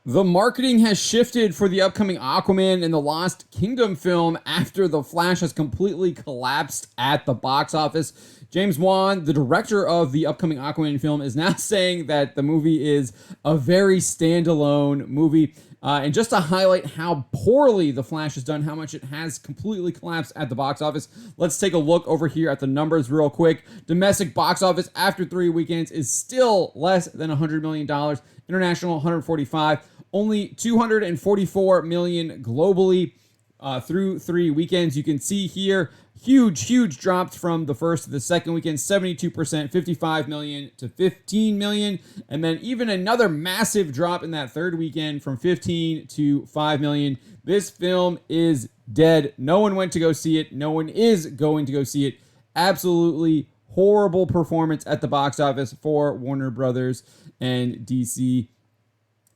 The marketing has shifted for the upcoming Aquaman and the Lost Kingdom film after The Flash has completely collapsed at the box office. James Wan, the director of the upcoming Aquaman film, is now saying that the movie is a very standalone movie. And just to highlight how poorly The Flash has done, how much it has completely collapsed at the box office, let's take a look over here at the numbers real quick. Domestic box office after 3 weekends is still less than $100 million. International, 145. Only 244 million globally through 3 weekends. You can see here, huge drops from the first to the second weekend, 72%, 55 million to 15 million. And then even another massive drop in that third weekend from 15 to 5 million. This film is dead. No one went to go see it. No one is going to go see it. Absolutely horrible performance at the box office for Warner Brothers and DC.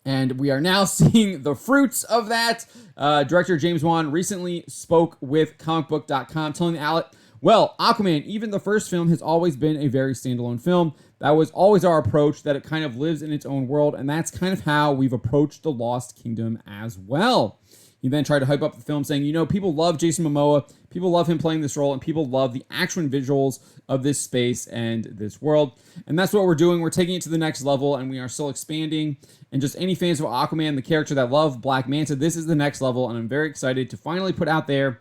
And we are now seeing the fruits of that. Director James Wan recently spoke with comicbook.com, telling the outlet, well, Aquaman, even the first film, has always been a very standalone film. That was always our approach, that it kind of lives in its own world, and that's kind of how we've approached The Lost Kingdom as well. He then tried to hype up the film, saying, people love Jason Momoa, people love him playing this role, and people love the action visuals of this space and this world. And that's what we're doing. We're taking it to the next level, and we are still expanding. And just any fans of Aquaman, the character that love Black Manta, this is the next level, and I'm very excited to finally put out there,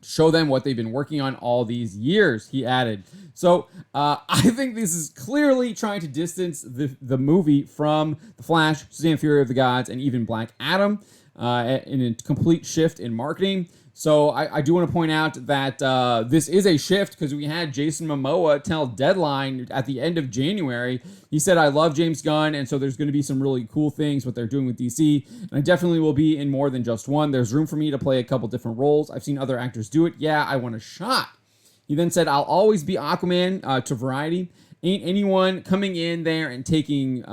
show them what they've been working on all these years, he added. So I think this is clearly trying to distance the movie from The Flash, Shazam! Fury of the Gods, and even Black Adam. In a complete shift in marketing. So I do want to point out that this is a shift because we had Jason Momoa tell Deadline at the end of January. He said, I love James Gunn, and so there's going to be some really cool things what they're doing with DC. And I definitely will be in more than just one. There's room for me to play a couple different roles. I've seen other actors do it. Yeah, I want a shot. He then said, I'll always be Aquaman to Variety. Ain't anyone coming in there and taking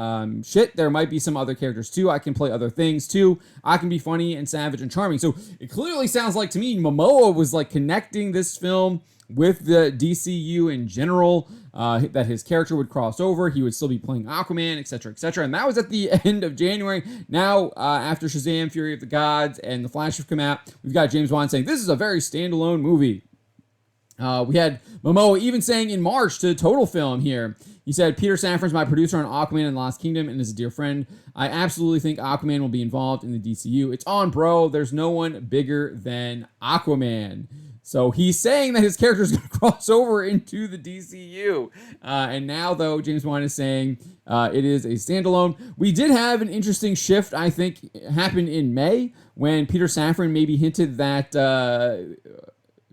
shit. There might be some other characters too. I can play other things too. I can be funny and savage and charming. So it clearly sounds like to me Momoa was like connecting this film with the DCU in general, that his character would cross over. He would still be playing Aquaman, etc., etc. And that was at the end of January. Now, after Shazam! Fury of the Gods and The Flash have come out, we've got James Wan saying, this is a very standalone movie. We had Momoa even saying in March to Total Film here, he said, Peter Safran's my producer on Aquaman and Lost Kingdom and is a dear friend. I absolutely think Aquaman will be involved in the DCU. It's on, bro. There's no one bigger than Aquaman. So he's saying that his character is going to cross over into the DCU. And now, though, James Wan is saying it is a standalone. We did have an interesting shift, I think, happen in May when Peter Safran maybe hinted that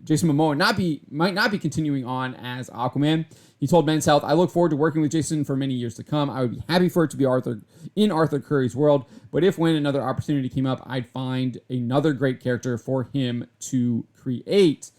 Jason Momoa might not be continuing on as Aquaman. He told Men's Health, I look forward to working with Jason for many years to come. I would be happy for it to be Arthur Curry's world, but when another opportunity came up, I'd find another great character for him to create.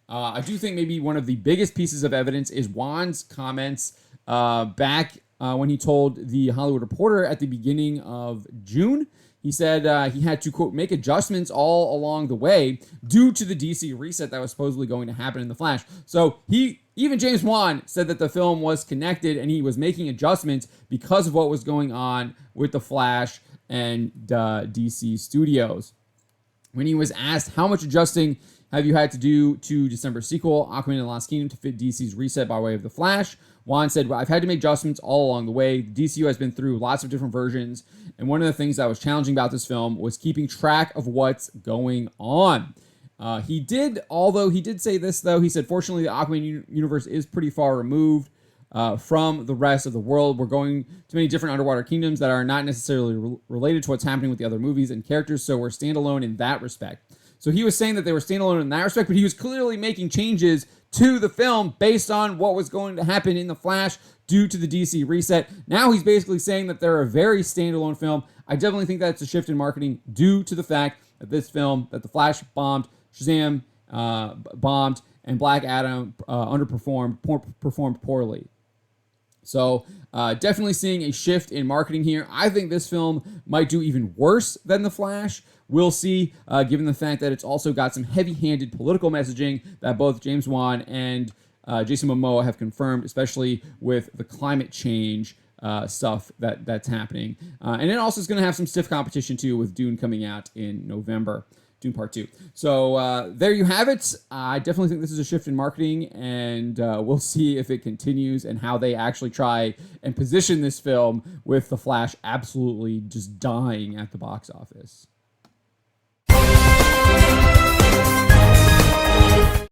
I do think maybe one of the biggest pieces of evidence is Wan's comments back when he told The Hollywood Reporter at the beginning of June. He said he had to, quote, make adjustments all along the way due to the DC reset that was supposedly going to happen in The Flash. So even James Wan said that the film was connected and he was making adjustments because of what was going on with The Flash and DC Studios. When he was asked how much adjusting have you had to do to December's sequel, Aquaman and Lost Kingdom, to fit DC's reset by way of The Flash, Wan said, well, I've had to make adjustments all along the way. The DCU has been through lots of different versions, and one of the things that was challenging about this film was keeping track of what's going on. He did say this, though. He said, fortunately, the Aquaman universe is pretty far removed from the rest of the world. We're going to many different underwater kingdoms that are not necessarily related to what's happening with the other movies and characters, so we're standalone in that respect. So he was saying that they were standalone in that respect, but he was clearly making changes to the film based on what was going to happen in The Flash due to the DC reset. Now he's basically saying that they're a very standalone film. I definitely think that's a shift in marketing due to the fact that this film, that The Flash bombed, Shazam bombed, and Black Adam performed poorly. So definitely seeing a shift in marketing here. I think this film might do even worse than The Flash. We'll see, given the fact that it's also got some heavy-handed political messaging that both James Wan and Jason Momoa have confirmed, especially with the climate change stuff that's happening. And it also is going to have some stiff competition too with Dune coming out in November. Dune Part 2. So there you have it. I definitely think this is a shift in marketing, and we'll see if it continues and how they actually try and position this film with The Flash absolutely just dying at the box office.